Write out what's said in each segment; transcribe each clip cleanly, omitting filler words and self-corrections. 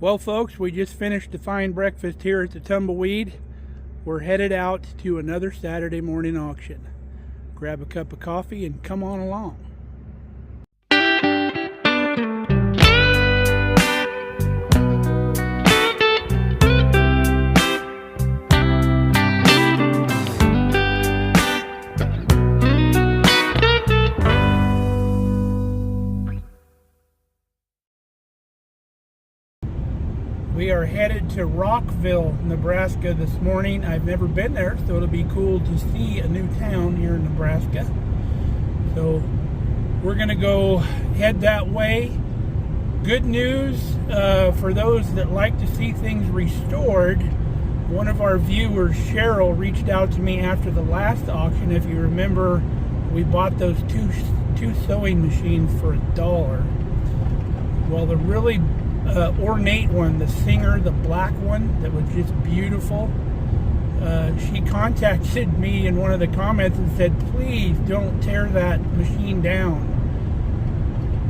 Well, folks, we just finished the fine breakfast here at the Tumbleweed. We're headed out to another Saturday morning auction. Grab a cup of coffee and come on along. We are headed to Rockville, Nebraska this morning. I've never been there, so it'll be cool to see a new town here in Nebraska. So we're gonna go head that way. Good news for those that like to see things restored. One of our viewers, Cheryl, reached out to me after the last auction. If you remember, we bought those two sewing machines for $1. Well, the really ornate one, the Singer, the black one that was just beautiful, she contacted me in one of the comments and said, please don't tear that machine down.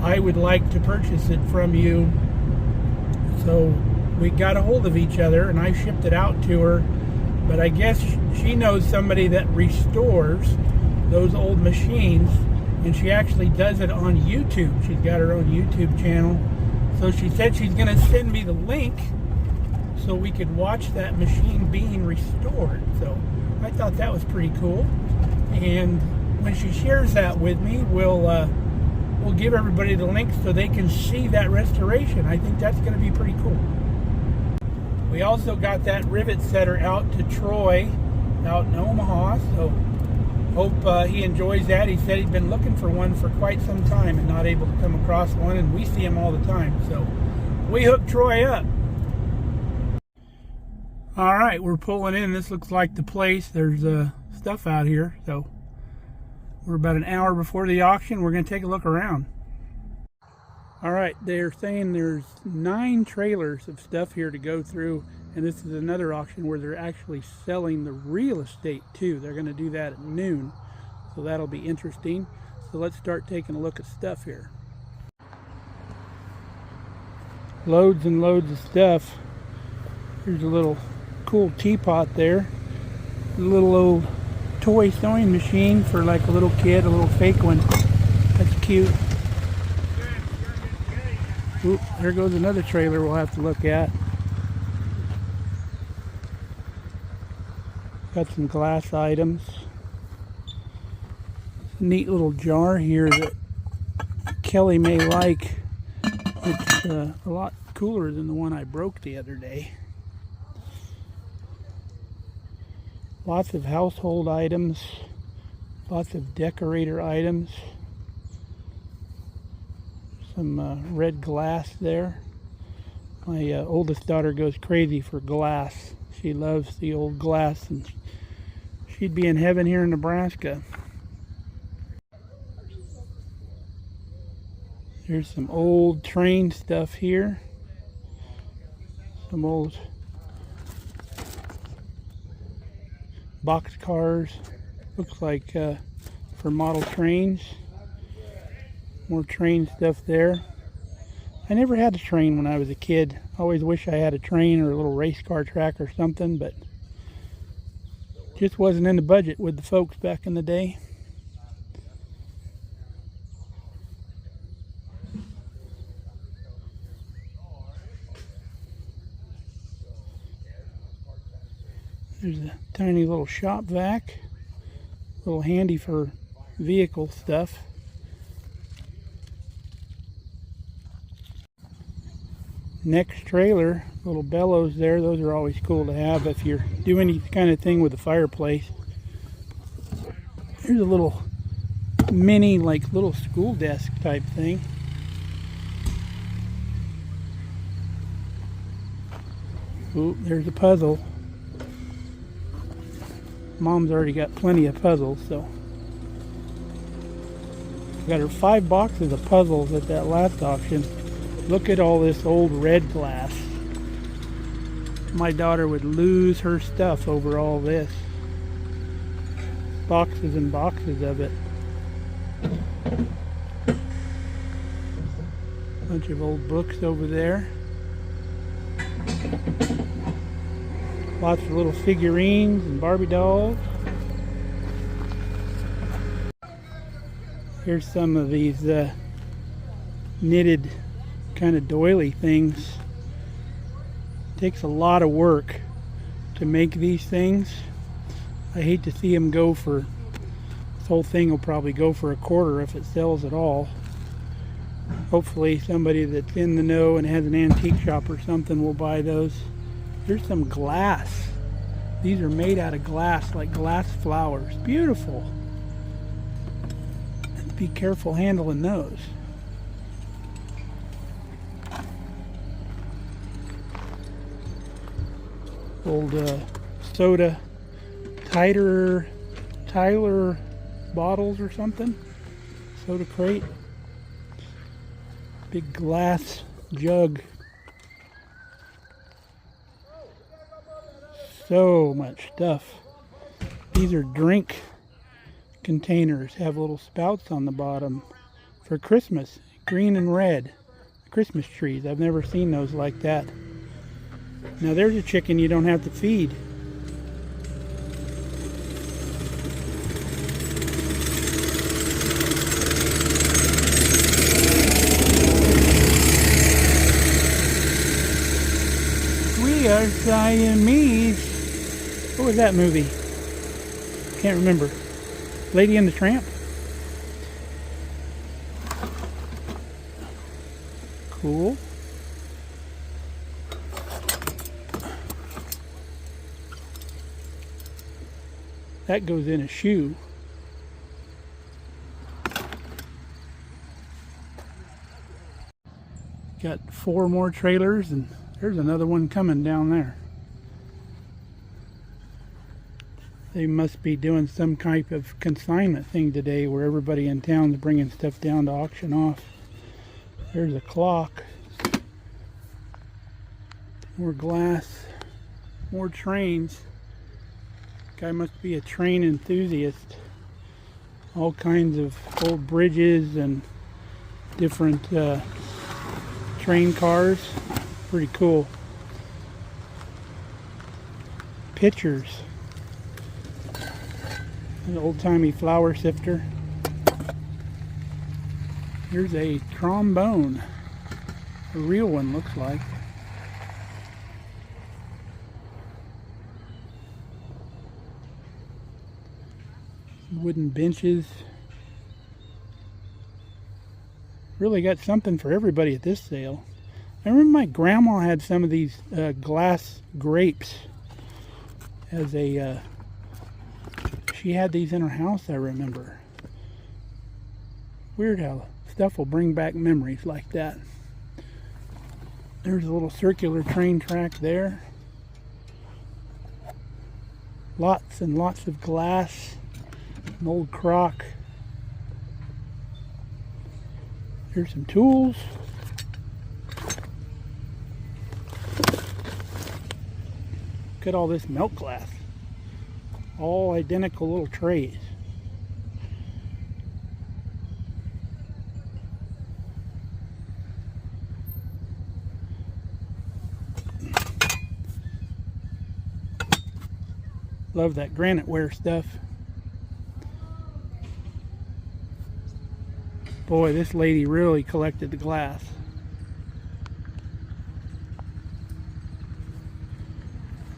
I would like to purchase it from you. So we got a hold of each other and I shipped it out to her, but I guess she knows somebody that restores those old machines, and she actually does it on YouTube. She's got her own YouTube channel. So she said she's going to send me the link so we could watch that machine being restored. So I thought that was pretty cool. And when she shares that with me, we'll give everybody the link so they can see that restoration. I think that's going to be pretty cool. We also got that rivet setter out to Troy out in Omaha. So hope he enjoys that. He said he'd been looking for one for quite some time and not able to come across one, and we see him all the time. So we hooked Troy up. All right, we're pulling in. This looks like the place. There's stuff out here. So we're about an hour before the auction. We're going to take a look around. All right, they're saying there's 9 trailers of stuff here to go through. And this is another auction where they're actually selling the real estate too. They're going to do that at noon. So that'll be interesting. So let's start taking a look at stuff here. Loads and loads of stuff. Here's a little cool teapot there. A little old toy sewing machine for like a little kid, a little fake one. That's cute. Oop, there goes another trailer we'll have to look at. Got some glass items. Neat little jar here that Kelly may like. It's a lot cooler than the one I broke the other day. Lots of household items. Lots of decorator items. Some red glass there. My oldest daughter goes crazy for glass. She loves the old glass, and she'd be in heaven here in Nebraska. There's some old train stuff here. Some old box cars. Looks like for model trains. More train stuff there. I never had a train when I was a kid. I always wish I had a train or a little race car track or something, but just wasn't in the budget with the folks back in the day. There's a tiny little shop vac, a little handy for vehicle stuff. Next trailer, little bellows there. Those are always cool to have if you're doing any kind of thing with a fireplace. Here's a little mini, like little school desk type thing. Ooh, there's a puzzle. Mom's already got plenty of puzzles, so. Got her 5 boxes of puzzles at that last auction. Look at all this old red glass. My daughter would lose her stuff over all this. Boxes and boxes of it. Bunch of old books over there. Lots of little figurines and Barbie dolls. Here's some of these knitted kind of doily things. It takes a lot of work to make these things. I hate to see them go for, this whole thing will probably go for $1 if it sells at all. Hopefully somebody that's in the know and has an antique shop or something will buy those. Here's some glass. These are made out of glass, like glass flowers. Beautiful. Be careful handling those. Old soda Tyler bottles or something. Soda crate. Big glass jug. So much stuff. These are drink containers, have little spouts on the bottom for Christmas, green and red. Christmas trees. I've never seen those like that. Now there's a chicken you don't have to feed. We are Siamese. What was that movie? Can't remember. Lady and the Tramp? Cool. That goes in a shoe. Got 4 more trailers, and there's another one coming down there. They must be doing some type of consignment thing today where everybody in town's bringing stuff down to auction off. There's a clock. More glass. More trains. Guy must be a train enthusiast. All kinds of old bridges and different train cars. Pretty cool. Pictures. An old-timey flour sifter. Here's a trombone. A real one, looks like. Wooden benches. Really got something for everybody at this sale. I remember my grandma had some of these glass grapes as a she had these in her house, I remember. Weird how stuff will bring back memories like that. There's a little circular train track there. Lots and lots of glass. An old crock. Here's some tools. Look at all this milk glass. All identical little trays. Love that granite ware stuff. Boy, this lady really collected the glass.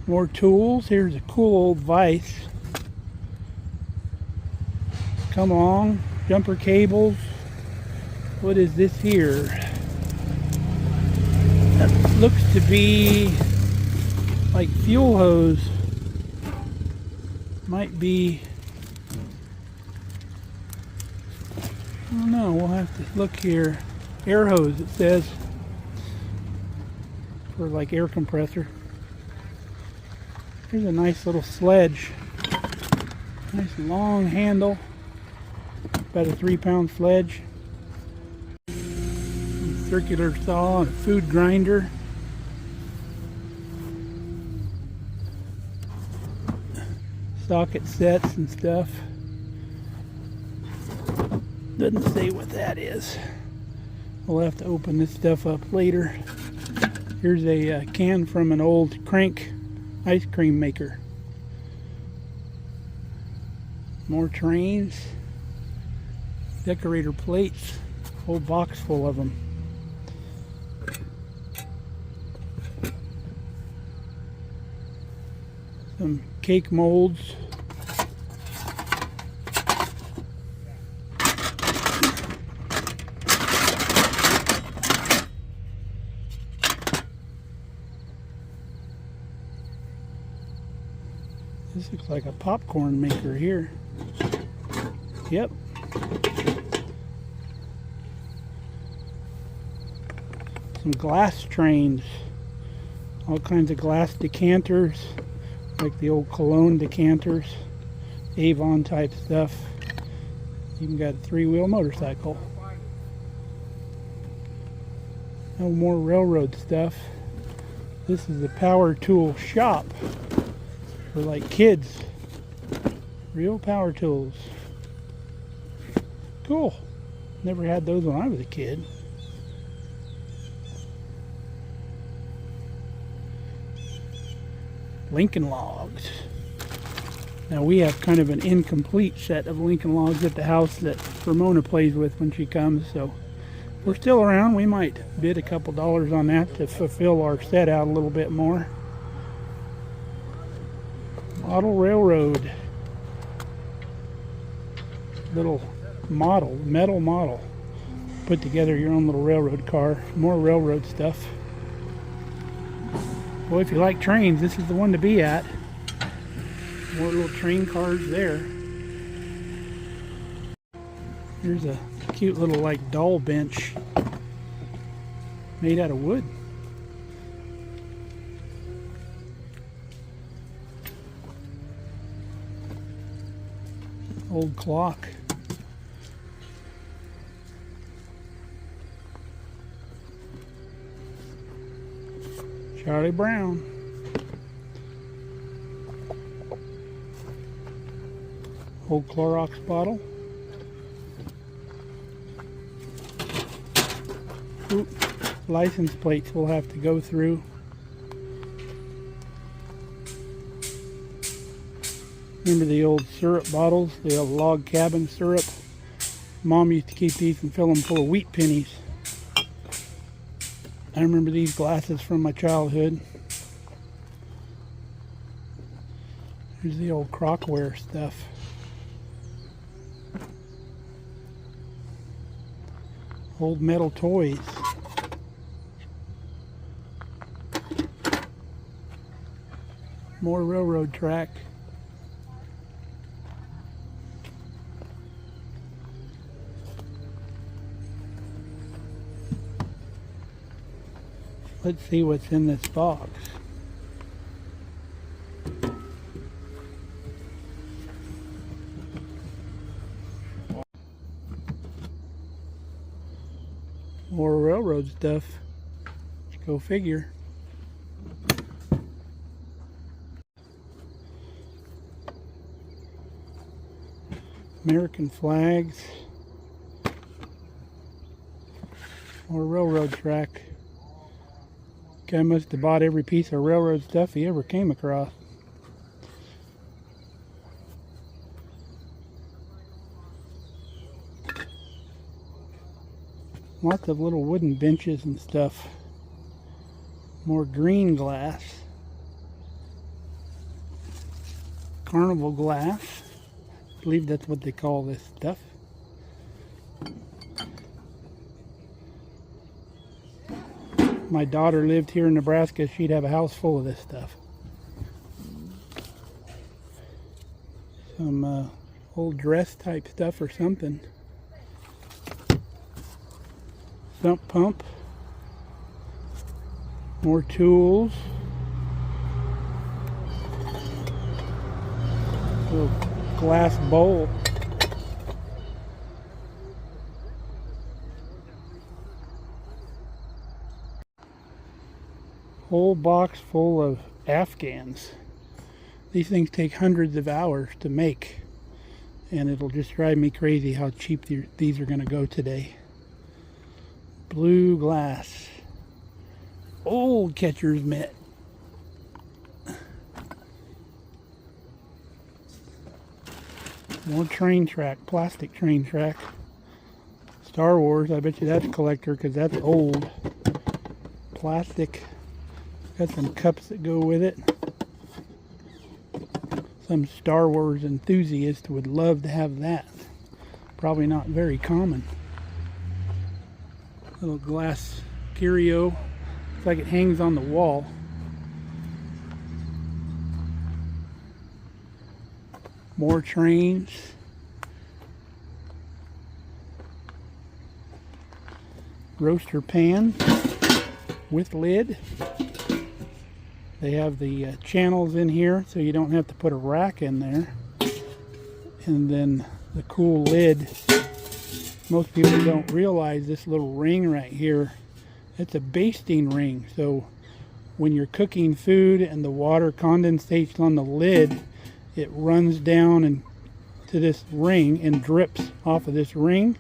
More tools. Here's a cool old vise. Come along. Jumper cables. What is this here? That looks to be like fuel hose. Might be, I don't know, we'll have to look here. Air hose, it says, for like air compressor. Here's a nice little sledge. Nice long handle. About a 3-pound sledge. Circular saw and a food grinder. Socket sets and stuff. Doesn't say what that is. We'll have to open this stuff up later. Here's a can from an old Crank ice cream maker. More trains. Decorator plates. Whole box full of them. Some cake molds. This looks like a popcorn maker here. Yep. Some glass trains. All kinds of glass decanters, like the old Cologne decanters, Avon type stuff. Even got a three-wheel motorcycle. No more railroad stuff. This is the power tool shop for like kids. Real power tools. Cool. Never had those when I was a kid. Lincoln logs. Now we have kind of an incomplete set of Lincoln logs at the house that Ramona plays with when she comes, so if we're still around, we might bid a couple dollars on that to fulfill our set out a little bit more. Model railroad. Little model, metal model. Put together your own little railroad car. More railroad stuff. Boy, if you like trains, this is the one to be at. More little train cars there. Here's a cute little like doll bench made out of wood. Old clock. Charlie Brown. Old Clorox bottle. Ooh, license plates we'll have to go through. Remember the old syrup bottles, the old log cabin syrup? Mom used to keep these and fill them full of wheat pennies. I remember these glasses from my childhood. Here's the old crockware stuff. Old metal toys. More railroad track. Let's see what's in this box. More railroad stuff. Go figure. American flags. More railroad track. Guy must have bought every piece of railroad stuff he ever came across. Lots of little wooden benches and stuff. More green glass. Carnival glass. I believe that's what they call this stuff. My daughter lived here in Nebraska, she'd have a house full of this stuff. Some old dress type stuff or something. Sump pump. More tools. Little glass bowl. Whole box full of Afghans. These things take hundreds of hours to make, and it'll just drive me crazy how cheap these are going to go today. Blue glass. old catcher's mitt. More train track, plastic train track. Star Wars, I bet you that's a collector because that's old. Plastic. Got some cups that go with it. Some Star Wars enthusiast would love to have that. Probably not very common. Little glass curio. Looks like it hangs on the wall. More trains. Roaster pan with lid. They have the channels in here so you don't have to put a rack in there. And then the cool lid. Most people don't realize this little ring right here. It's a basting ring. So when you're cooking food and the water condensates on the lid, it runs down and to this ring and drips off of this ring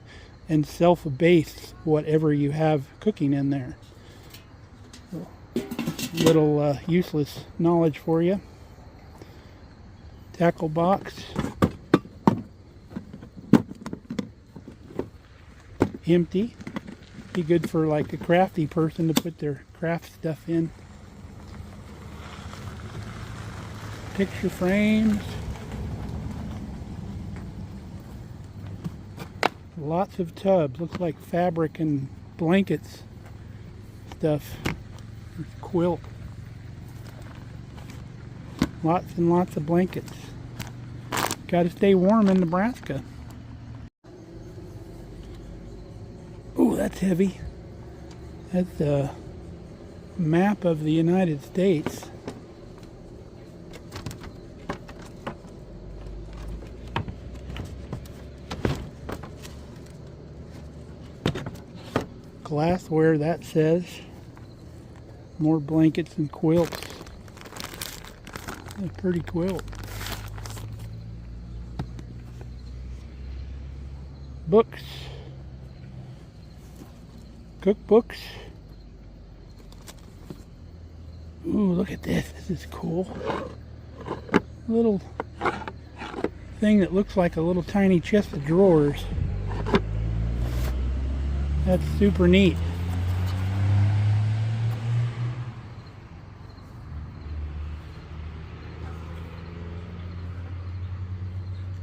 and self-bastes whatever you have cooking in there. So, little useless knowledge for you. Tackle box. Empty. Be good for like a crafty person to put their craft stuff in. Picture frames. Lots of tubs. Looks like fabric and blankets stuff. Quilt. Lots and lots of blankets. Got to stay warm in Nebraska. Ooh, that's heavy. That's a map of the United States. Glassware, that says. More blankets and quilts. A pretty quilt. Books. Cookbooks. Ooh, look at this. This is cool. Little thing that looks like a little tiny chest of drawers. That's super neat.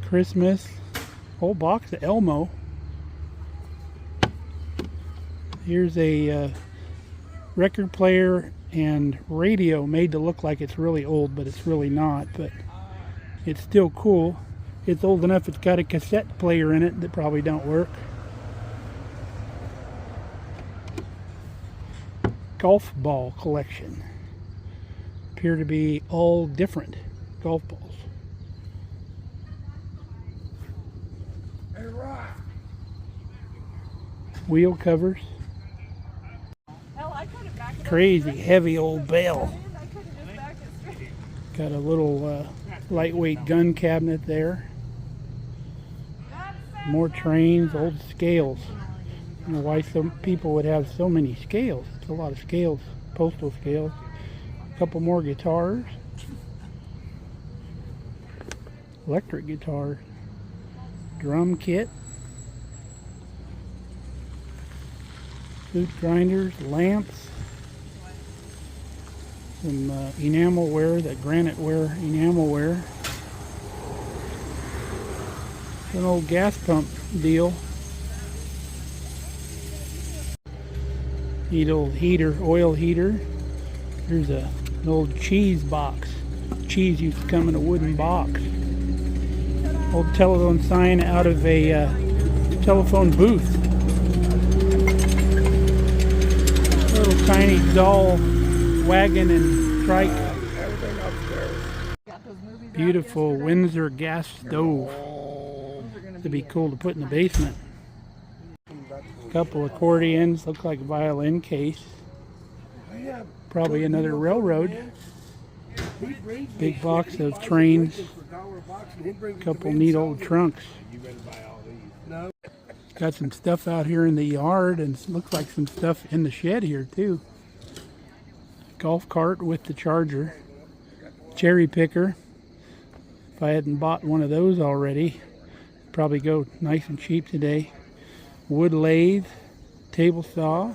Christmas. Whole box of Elmo. Here's a record player and radio made to look like it's really old, but it's really not. But it's still cool. It's old enough it's got a cassette player in it that probably don't work. Golf ball collection. Appear to be all different golf balls. Wheel covers. Crazy heavy old bell. Got a little lightweight gun cabinet there. More trains, old scales. I don't know why some people would have so many scales. It's a lot of scales, postal scales. A couple more guitars. Electric guitars. Drum kit. Flute grinders, lamps. Some enamelware, that graniteware enamelware. An old gas pump deal. Neat old heater, oil heater. Here's an old cheese box. Cheese used to come in a wooden box. Old telephone sign out of a telephone booth. Little tiny doll wagon and trike. Beautiful Windsor gas stove. It'd be cool to put in the basement. Couple accordions, look like a violin case. Probably another railroad. Big box of trains. Couple neat old trunks. Got some stuff out here in the yard and looks like some stuff in the shed here too. golf cart with the charger. Cherry picker. If I hadn't bought one of those already, it'd probably go nice and cheap today. Wood lathe, table saw,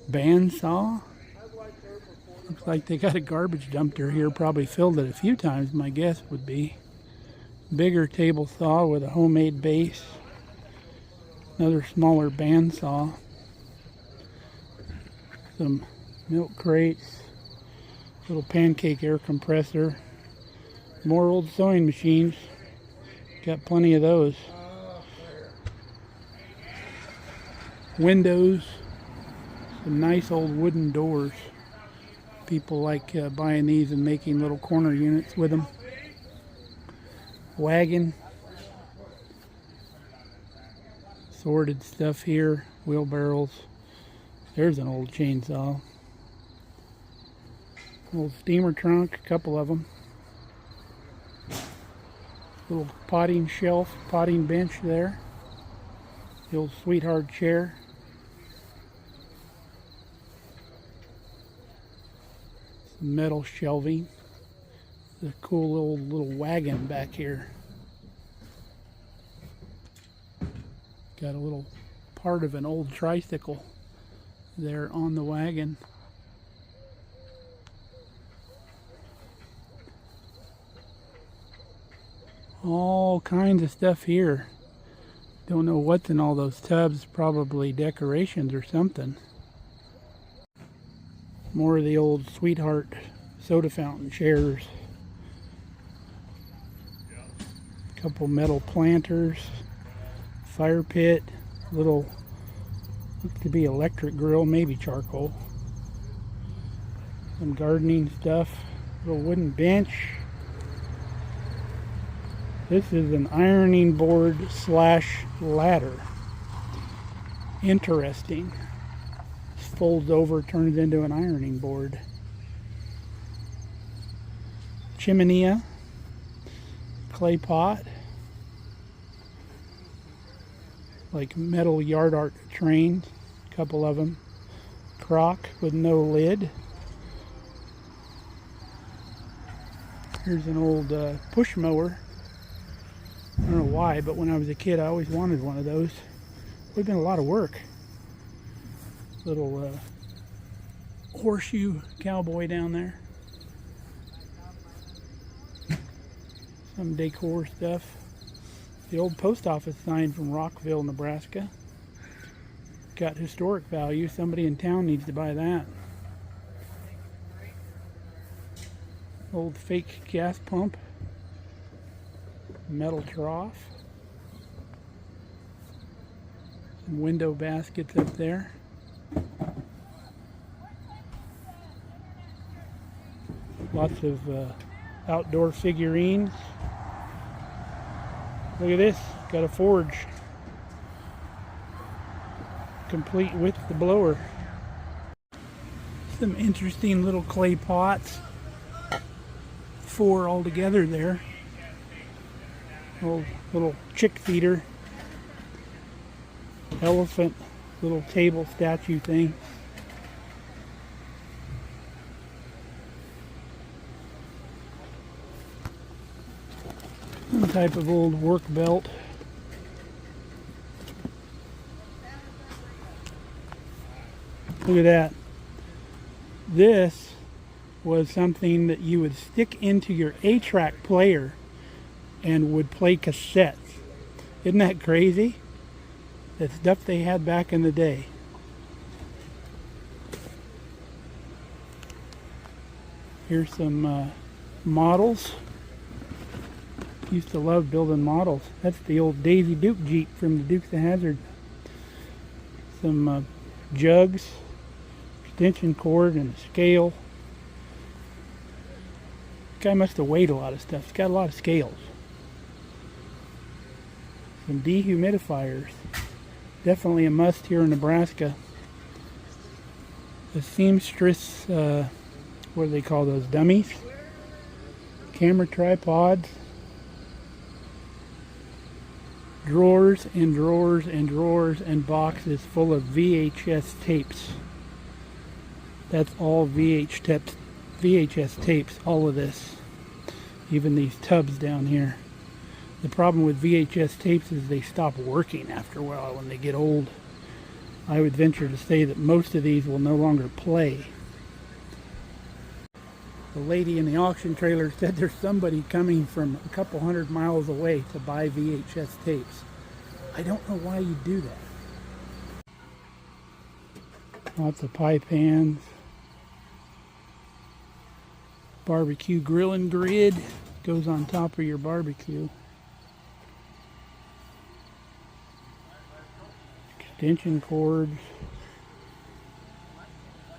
band saw. Looks like they got a garbage dumpster here, probably filled it a few times, my guess would be. Bigger table saw with a homemade base. Another smaller band saw. Some milk crates. Little pancake air compressor. More old sewing machines. Got plenty of those. Windows. Some nice old wooden doors. People like buying these and making little corner units with them. Wagon. Sorted stuff here. Wheelbarrows. There's an old chainsaw. Old steamer trunk, a couple of them. Little potting shelf, potting bench there. The old sweetheart chair. Some metal shelving. There's a cool old little wagon back here. Got a little part of an old tricycle there on the wagon. All kinds of stuff here. Don't know what's in all those tubs. Probably decorations or something. More of the old sweetheart soda fountain chairs. Couple metal planters. Fire pit. Little, looks to be electric grill, maybe charcoal. Some gardening stuff. Little wooden bench. This is an ironing board slash ladder. Interesting. This folds over, turns into an ironing board. Chimenea. Clay pot. Like metal yard art trains. A couple of them. Crock with no lid. Here's an old push mower. I don't know why, but when I was a kid, I always wanted one of those. Would have been a lot of work. Little horseshoe cowboy down there. Some decor stuff. The old post office sign from Rockville, Nebraska. Got historic value. Somebody in town needs to buy that. Old fake gas pump. Metal trough. Some window baskets up there. Lots of outdoor figurines. Look at this, got a forge. Complete with the blower. Some interesting little clay pots. 4 altogether there. Little chick feeder, elephant, little table statue thing. Some type of old work belt. Look at that. This was something that you would stick into your 8-track player and would play cassettes. Isn't that crazy? That stuff they had back in the day. Here's some models. Used to love building models. That's the old Daisy Duke Jeep from the Dukes of Hazzard. Some jugs, extension cord, and a scale. This guy must have weighed a lot of stuff. He's got a lot of scales. Some dehumidifiers. Definitely a must here in Nebraska. The seamstress, what do they call those, dummies? Camera tripods. Drawers and drawers and drawers and boxes full of VHS tapes. That's all VHS tapes, all of this. Even these tubs down here. The problem with VHS tapes is they stop working after a while when they get old. I would venture to say that most of these will no longer play. The lady in the auction trailer said there's somebody coming from a couple 100 miles away to buy VHS tapes. I don't know why you do that. Lots of pie pans. Barbecue grill and grid goes on top of your barbecue. Extension cords.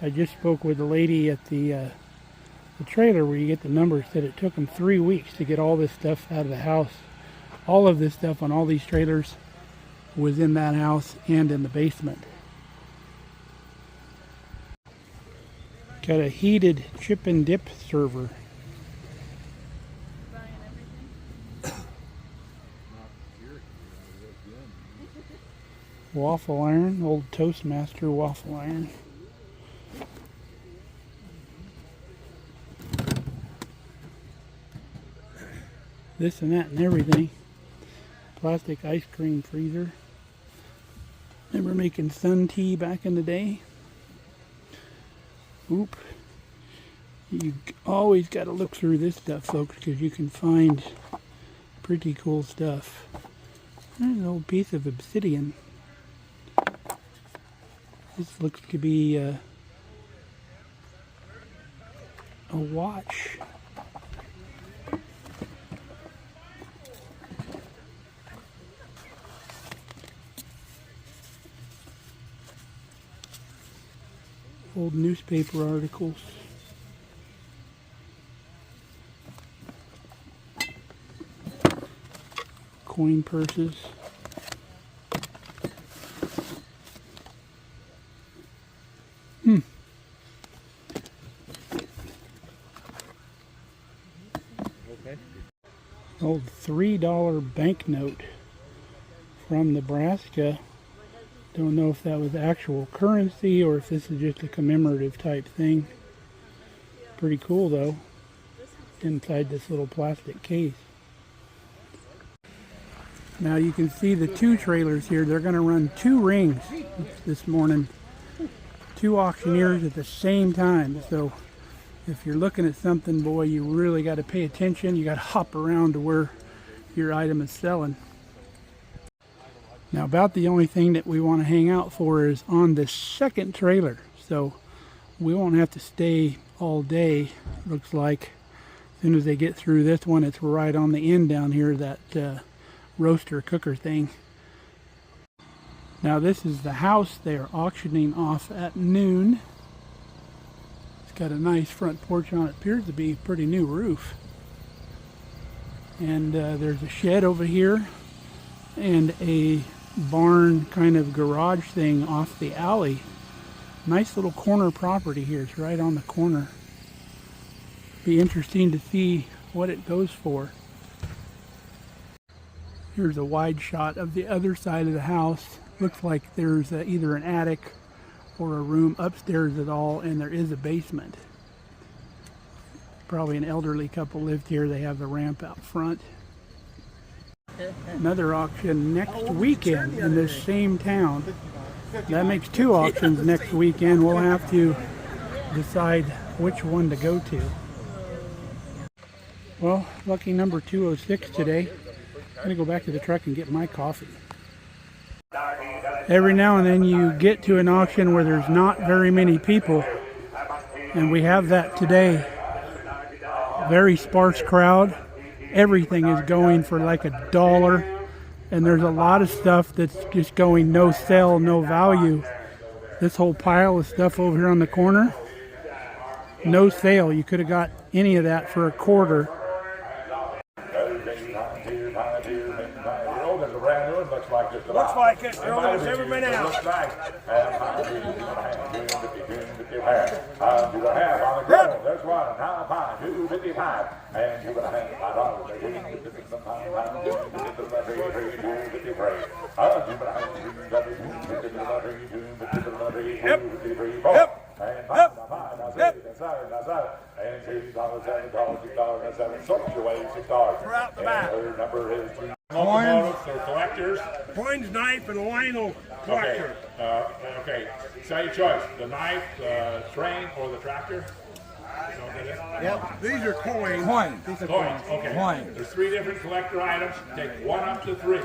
I just spoke with the lady at the trailer where you get the numbers. Said it took them 3 weeks to get all this stuff out of the house. All of this stuff on all these trailers was in that house and in the basement. Got a heated chip and dip server. Waffle iron, old Toastmaster waffle iron. This and that and everything. Plastic ice cream freezer. Remember making sun tea back in the day? Oop. You always got to look through this stuff, folks, because you can find pretty cool stuff. There's an old piece of obsidian. This looks to be a watch. Old newspaper articles. Coin purses. Okay. Old $3 banknote from Nebraska. Don't know if that was actual currency or if this is just a commemorative type thing. Pretty cool though. Inside this little plastic case. Now you can see the two trailers here. They're going to run 2 rings this morning. 2 auctioneers at the same time. So if you're looking at something, boy, you really got to pay attention. You got to hop around to where your item is selling. Now about the only thing that we want to hang out for is on the second trailer. So we won't have to stay all day. Looks like as soon as they get through this one, it's right on the end down here, that roaster cooker thing. Now this is the house they are auctioning off at noon. It's got a nice front porch on it. Appears to be a pretty new roof. And there's a shed over here and a barn kind of garage thing off the alley. Nice little corner property here. It's right on the corner. Be interesting to see what it goes for. Here's a wide shot of the other side of the house. Looks like there's either an attic or a room upstairs at all, and there is a basement. Probably an elderly couple lived here. They have the ramp out front. Another auction next weekend in this same town. That makes 2 auctions next weekend. We'll have to decide which one to go to. Well, lucky number 206 today. I'm going to go back to the truck and get my coffee. Every now and then you get to an auction where there's not very many people, and we have that today. Very sparse crowd. Everything is going for like $1, and there's a lot of stuff that's just going no sell, no value. This whole pile of stuff over here on the corner, no sale. You could have got any of that for $1. Looks like it. It's never been out. That's right. 255. And you're gonna have $5. Yep. and $5, now $6, now $7, and $8, $7, $2, $7, sort your way, $6. Throughout the back. And her number is 2. Coins. So collectors. Coins, knife, and Lionel collector. Okay. Say your choice: the knife, the train, or the tractor. Yep. These are coins. These are coins. Okay. Coins. There's 3 different collector items. Take 1 up to 3.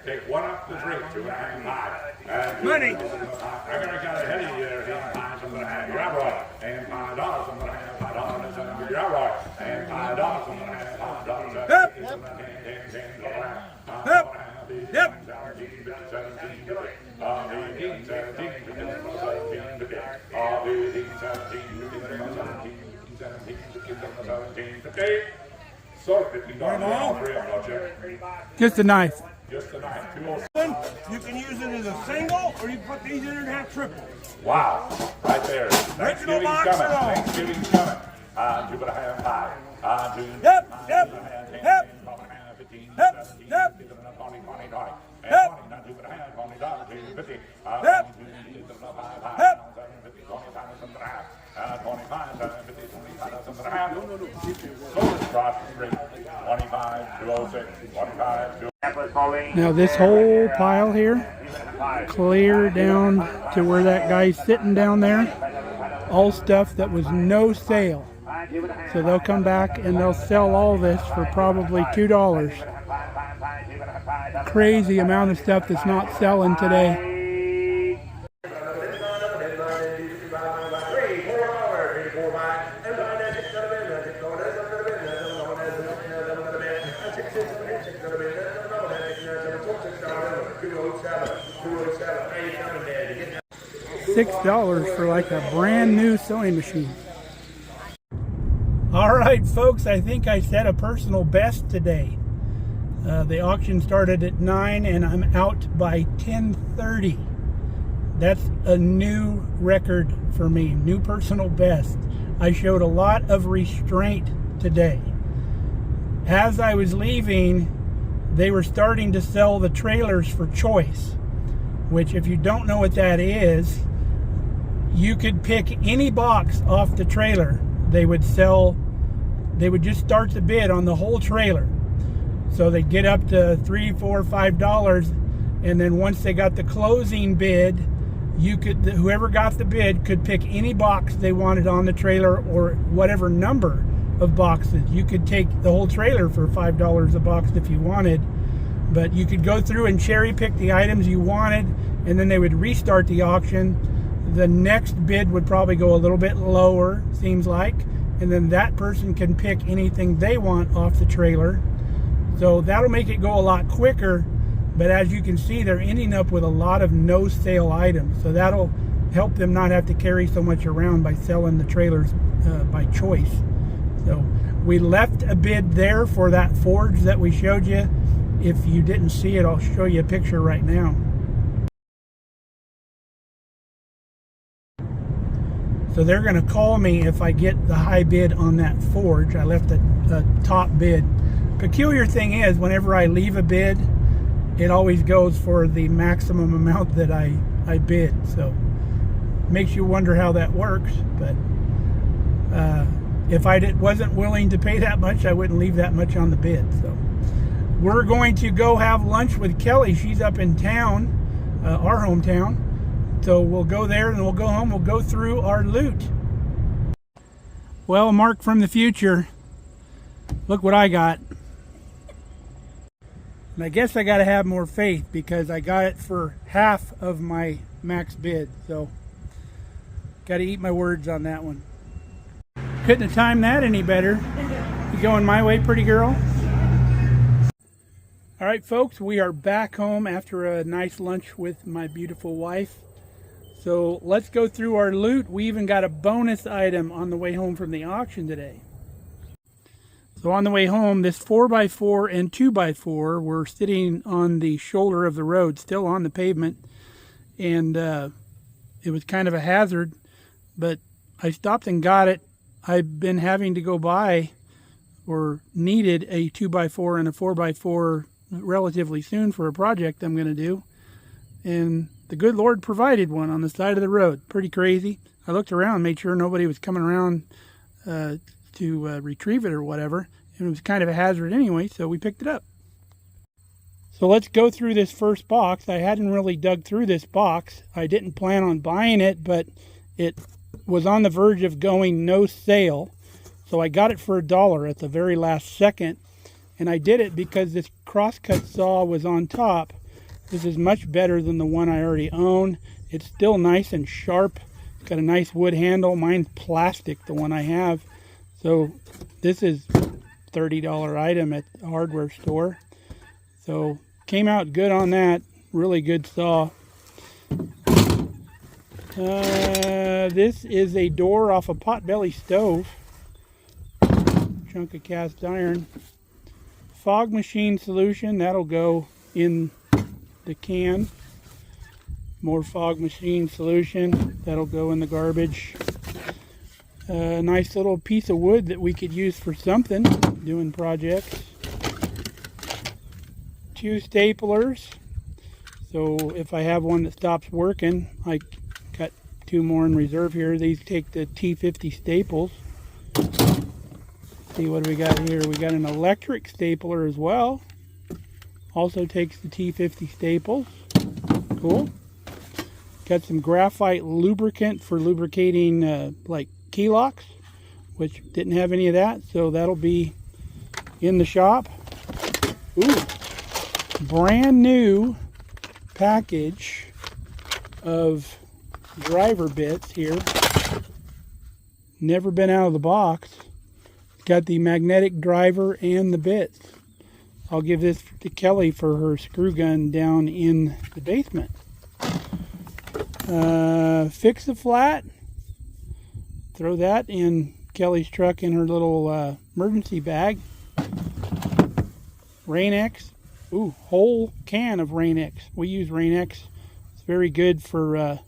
Take 1 up to 3. 2 and 5. Money. I got ahead of you there. $5. I'm gonna have your outright. And $5. I'm gonna have $5. And your outright. And $5. I'm gonna have $5. Yep. Yep. So Just a knife. Just a knife. You can use it as a single, or you put these in and have triple. Wow, right there. Thanksgiving's box coming. and all. Thanksgiving's coming. On 2 and a half, 5. On 2. Yep. 15, Yep. 17, Yep. 20, 20, 20. And Yep. 20, not 2 and a half, 20, 50. Yep. 25, 50, 25. So across the street. 25, 206, 25, 2. Now this whole pile here, clear down to where that guy's sitting down there, all stuff that was no sale. So they'll come back and they'll sell all this for probably $2. Crazy amount of stuff that's not selling today. $6 for like a brand new sewing machine. All right, folks, I think I set a personal best today. The auction started at 9 and I'm out by 10:30. That's a new record for me, new personal best. I showed a lot of restraint today. As I was leaving, they were starting to sell the trailers for choice, which if you don't know what that is, you could pick any box off the trailer. They would just start the bid on the whole trailer. So they'd get up to $3, $4, $5, and then once they got the closing bid, whoever got the bid could pick any box they wanted on the trailer or whatever number of boxes. You could take the whole trailer for $5 a box if you wanted, but you could go through and cherry pick the items you wanted, and then they would restart the auction. The next bid would probably go a little bit lower, seems like, and then that person can pick anything they want off the trailer. So that'll make it go a lot quicker, but as you can see, they're ending up with a lot of no sale items. So that'll help them not have to carry so much around by selling the trailers by choice. So we left a bid there for that forge that we showed you. If you didn't see it, I'll show you a picture right now. So they're going to call me if I get the high bid on that forge. I left a top bid. Peculiar thing is, whenever I leave a bid, it always goes for the maximum amount that I bid. So makes you wonder how that works. But if I wasn't willing to pay that much, I wouldn't leave that much on the bid. So we're going to go have lunch with Kelly. She's up in town, our hometown. So we'll go there and we'll go home. We'll go through our loot. Well, Mark from the future, look what I got. And I guess I got to have more faith because I got it for half of my max bid. So got to eat my words on that one. Couldn't have timed that any better. You going my way, pretty girl? All right, folks, we are back home after a nice lunch with my beautiful wife. So let's go through our loot. We even got a bonus item on the way home from the auction today. So on the way home, this 4x4 and 2x4 were sitting on the shoulder of the road, still on the pavement. And it was kind of a hazard, but I stopped and got it. I've been having to go buy or needed a 2x4 and a 4x4 relatively soon for a project I'm going to do. And the good Lord provided one on the side of the road. Pretty crazy. I looked around, made sure nobody was coming around to retrieve it or whatever. And it was kind of a hazard anyway, so we picked it up. So let's go through this first box. I hadn't really dug through this box. I didn't plan on buying it, but it was on the verge of going no sale. So I got it for $1 at the very last second. And I did it because this crosscut saw was on top. This is much better than the one I already own. It's still nice and sharp. It's got a nice wood handle. Mine's plastic, the one I have. So this is $30 item at the hardware store. So came out good on that. Really good saw. This is a door off a potbelly stove. Chunk of cast iron. Fog machine solution. That'll go in the can. More fog machine solution. That'll go in the garbage. A nice little piece of wood that we could use for something, doing projects. 2 staplers. So if I have one that stops working, I got 2 more in reserve here. These take the T50 staples. See what do we got here? We got an electric stapler as well. Also takes the T50 staples. Cool. Got some graphite lubricant for lubricating like key locks, which didn't have any of that, so that'll be in the shop. Ooh, brand new package of driver bits here. Never been out of the box. It's got the magnetic driver and the bits. I'll give this to Kelly for her screw gun down in the basement. Fix-a-flat. Throw that in Kelly's truck in her little emergency bag. Rain-X. Ooh, whole can of Rain-X. We use Rain-X. It's very good for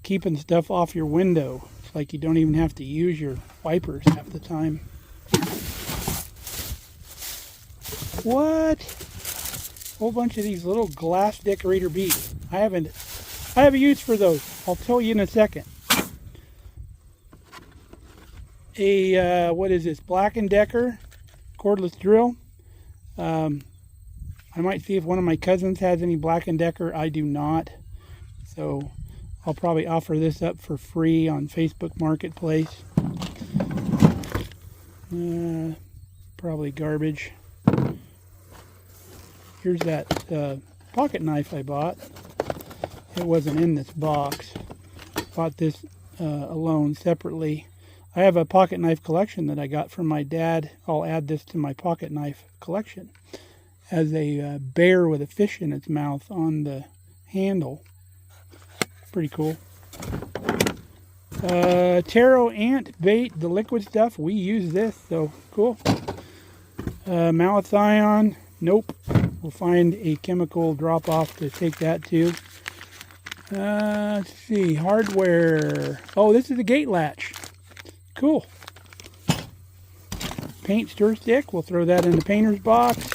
keeping stuff off your window. It's like you don't even have to use your wipers half the time. What? Whole bunch of these little glass decorator beads. I have a use for those. I'll tell you in a second. What is this? Black & Decker cordless drill. I might see if one of my cousins has any Black & Decker. I do not. So I'll probably offer this up for free on Facebook Marketplace. Probably garbage. Here's that pocket knife I bought. It wasn't in this box. Bought this alone, separately. I have a pocket knife collection that I got from my dad. I'll add this to my pocket knife collection. Has a bear with a fish in its mouth on the handle. Pretty cool. Taro ant bait, the liquid stuff. We use this, so cool. Malathion. Nope. We'll find a chemical drop off to take that to. Let's see. Hardware. Oh, this is a gate latch. Cool. Paint stir stick. We'll throw that in the painter's box.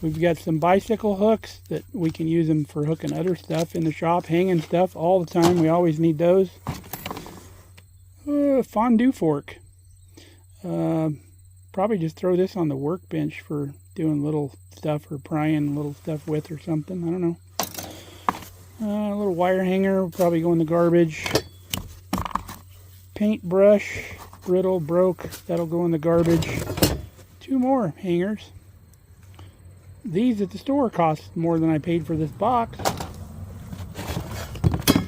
We've got some bicycle hooks that we can use them for hooking other stuff in the shop, hanging stuff all the time. We always need those. Fondue fork. Probably just throw this on the workbench for doing little stuff or prying little stuff with or something. I don't know. A little wire hanger will probably go in the garbage. Paintbrush, brittle, broke. That'll go in the garbage. 2 more hangers. These at the store cost more than I paid for this box.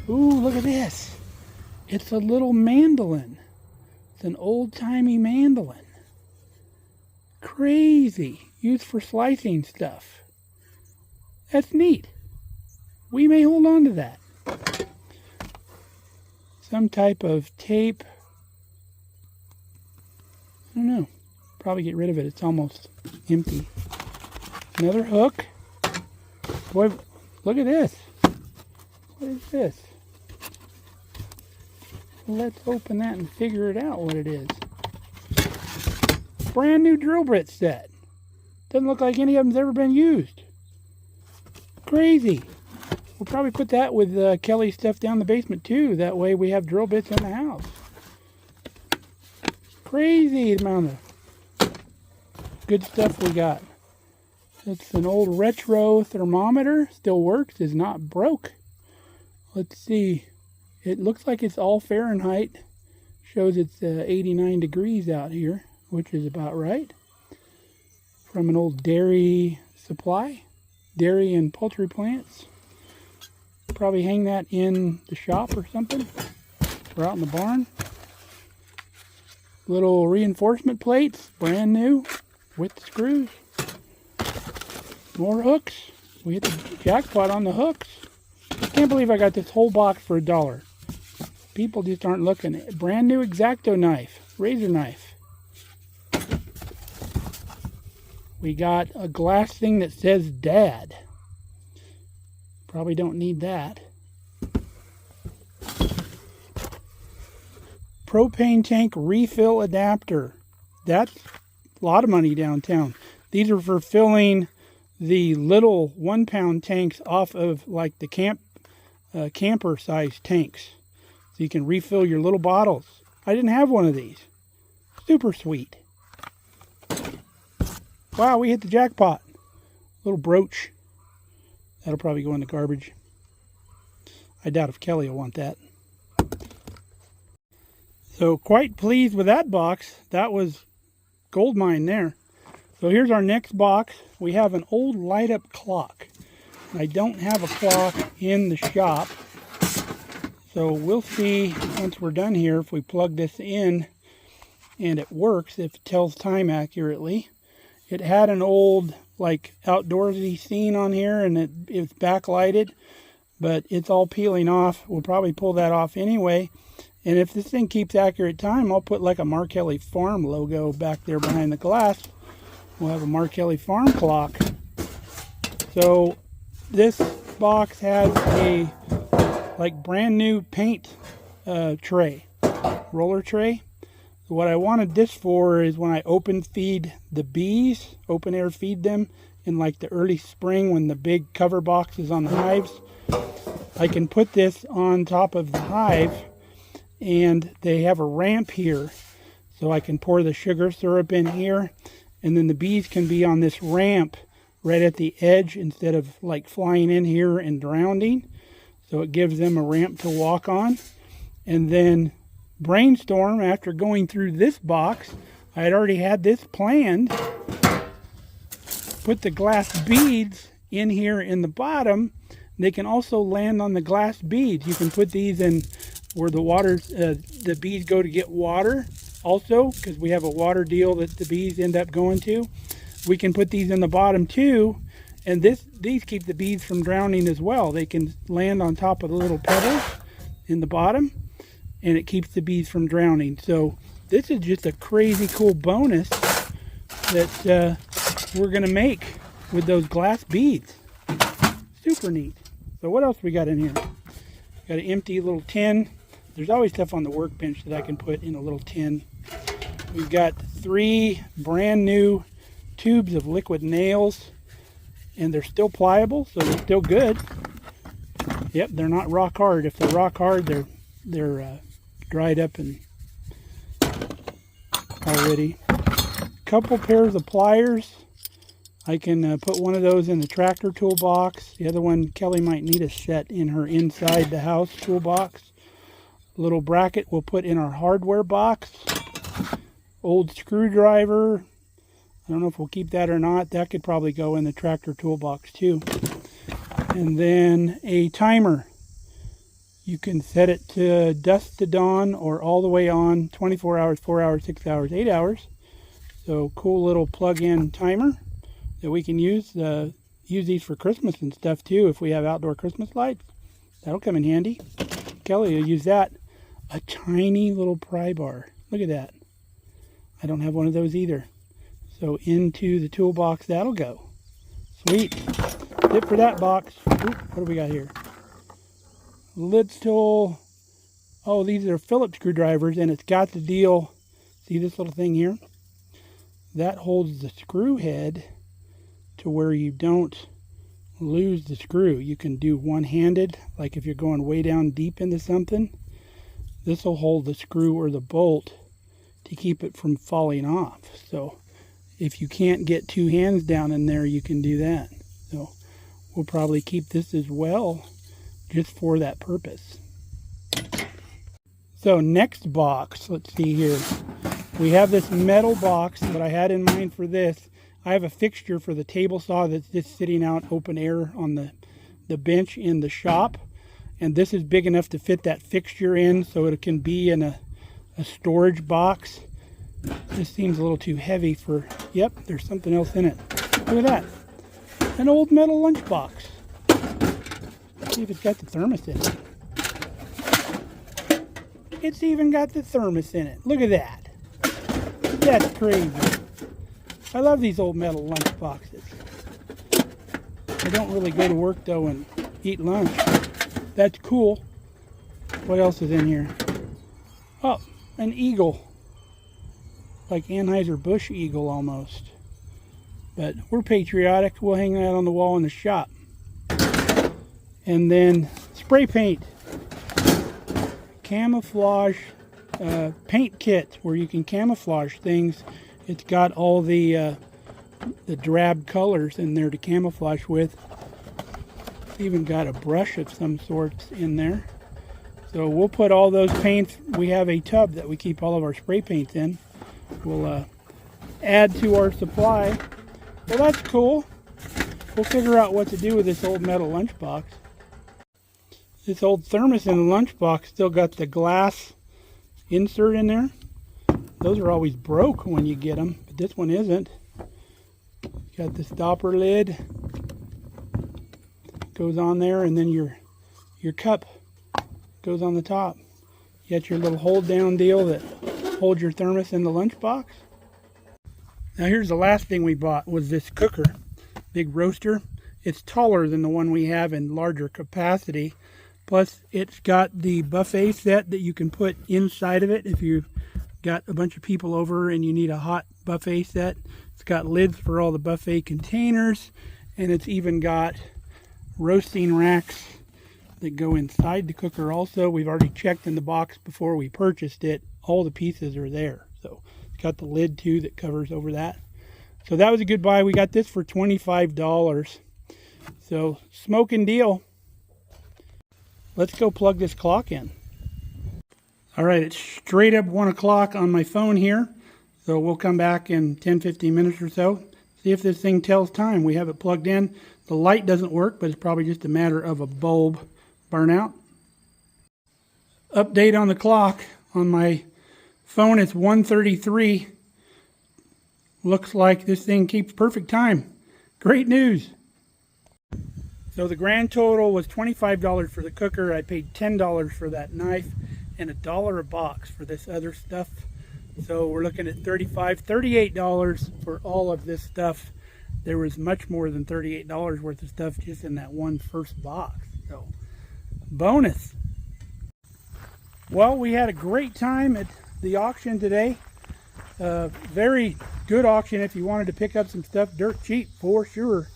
Ooh, look at this. It's a little mandolin. It's an old-timey mandolin. Crazy. Used for slicing stuff. That's neat. We may hold on to that. Some type of tape. I don't know. Probably get rid of it. It's almost empty. Another hook. Boy, look at this. What is this? Let's open that and figure it out what it is. Brand new drill bit set. Doesn't look like any of them's ever been used. Crazy. We'll probably put that with Kelly's stuff down the basement too. That way we have drill bits in the house. Crazy amount of good stuff we got. It's an old retro thermometer. Still works. Is not broke. Let's see. It looks like it's all Fahrenheit. Shows it's 89 degrees out here, which is about right. From an old dairy supply. Dairy and poultry plants. Probably hang that in the shop or something. Or out in the barn. Little reinforcement plates. Brand new. With the screws. More hooks. We hit the jackpot on the hooks. I can't believe I got this whole box for $1. People just aren't looking. Brand new X-Acto knife. Razor knife. We got a glass thing that says Dad. Probably don't need that. Propane tank refill adapter. That's a lot of money downtown. These are for filling the little 1 pound tanks off of like the camper size tanks. So you can refill your little bottles. I didn't have one of these. Super sweet. Wow, we hit the jackpot. Little brooch. That'll probably go in the garbage. I doubt if Kelly will want that. So quite pleased with that box. That was gold mine there. So here's our next box. We have an old light up clock. I don't have a clock in the shop. So we'll see once we're done here if we plug this in and it works, if it tells time accurately. It had an old like outdoorsy scene on here and it's backlighted, but it's all peeling off. We'll probably pull that off anyway. And if this thing keeps accurate time, I'll put like a Markelly Farm logo back there behind the glass. We'll have a Markelly Farm clock. So this box has a like brand new paint tray, roller tray. So what I wanted this for is when I open feed the bees, open air feed them in like the early spring when the big cover box is on the hives, I can put this on top of the hive and they have a ramp here. So I can pour the sugar syrup in here and then the bees can be on this ramp right at the edge instead of like flying in here and drowning. So it gives them a ramp to walk on. And then Brainstorm, after going through this box, I had already had this planned. Put the glass beads in here in the bottom. They can also land on the glass beads. You can put these in where the the bees go to get water also, because we have a water deal that the bees end up going to. We can put these in the bottom too, and these keep the bees from drowning as well. They can land on top of the little pebbles in the bottom, and it keeps the bees from drowning. So this is just a crazy cool bonus that we're going to make with those glass beads. Super neat. So what else we got in here? Got an empty little tin. There's always stuff on the workbench that I can put in a little tin. We've got 3 brand new tubes of liquid nails, and they're still pliable, so they're still good. Yep, they're not rock hard. If they're rock hard, they're dried up and already. Couple pairs of pliers. I can put one of those in the tractor toolbox. The other one Kelly might need a set in her inside the house toolbox. Little bracket we'll put in our hardware box. Old screwdriver. I don't know if we'll keep that or not. That could probably go in the tractor toolbox too. And then a timer. You can set it to dusk to dawn or all the way on, 24 hours, 4 hours, 6 hours, 8 hours. So cool little plug-in timer that we can use. Use these for Christmas and stuff too if we have outdoor Christmas lights. That'll come in handy. Kelly will use that. A tiny little pry bar. Look at that. I don't have one of those either. So into the toolbox that'll go. Sweet. Tip for that box. Oop, what do we got here? Lid tool. Oh, these are Phillips screwdrivers, and it's got the deal. See this little thing here? That holds the screw head to where you don't lose the screw. You can do one-handed, like if you're going way down deep into something. This will hold the screw or the bolt to keep it from falling off. So if you can't get two hands down in there, you can do that. So we'll probably keep this as well, just for that purpose. So next box, let's see here. We have this metal box that I had in mind for this. I have a fixture for the table saw that's just sitting out open air on the bench in the shop. And this is big enough to fit that fixture in, so it can be in a storage box. This seems a little too heavy for, yep, there's something else in it. Look at that. An old metal lunchbox. Let's see if it's got the thermos in it. It's even got the thermos in it. Look at that. That's crazy. I love these old metal lunch boxes. I don't really go to work though and eat lunch. That's cool. What else is in here? Oh, an eagle. Like Anheuser-Busch eagle almost. But we're patriotic. We'll hang that on the wall in the shop. And then spray paint. Camouflage paint kit where you can camouflage things. It's got all the drab colors in there to camouflage with. It's even got a brush of some sorts in there. So we'll put all those paints. We have a tub that we keep all of our spray paints in. We'll add to our supply. Well, that's cool. We'll figure out what to do with this old metal lunchbox. This old thermos in the lunchbox still got the glass insert in there. Those are always broke when you get them, but this one isn't. Got the stopper lid. Goes on there, and then your cup goes on the top. You got your little hold down deal that holds your thermos in the lunchbox. Now here's the last thing we bought, was this cooker. Big roaster. It's taller than the one we have in larger capacity. Plus, it's got the buffet set that you can put inside of it if you've got a bunch of people over and you need a hot buffet set. It's got lids for all the buffet containers, and it's even got roasting racks that go inside the cooker also. We've already checked in the box before we purchased it. All the pieces are there. So it's got the lid too that covers over that. So that was a good buy. We got this for $25. So smoking deal. Let's go plug this clock in. All right, it's straight up 1 o'clock on my phone here. So we'll come back in 10-15 minutes or so. See if this thing tells time. We have it plugged in. The light doesn't work, but it's probably just a matter of a bulb burnout. Update on the clock. On my phone, it's 1:33. Looks like this thing keeps perfect time. Great news. So the grand total was $25 for the cooker. I paid $10 for that knife and $1 a box for this other stuff. So we're looking at $38 for all of this stuff. There was much more than $38 worth of stuff just in that one first box. So bonus. Well, we had a great time at the auction today. Very good auction if you wanted to pick up some stuff dirt cheap for sure.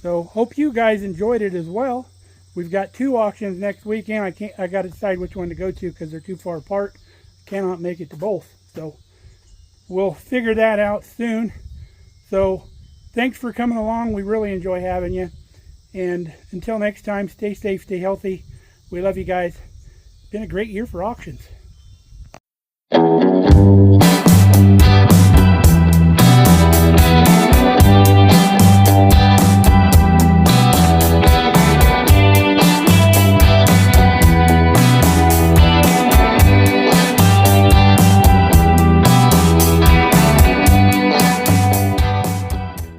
So hope you guys enjoyed it as well. We've got 2 auctions next weekend. I got to decide which one to go to because they're too far apart. Cannot make it to both. So we'll figure that out soon. So thanks for coming along. We really enjoy having you. And until next time, stay safe, stay healthy. We love you guys. It's been a great year for auctions.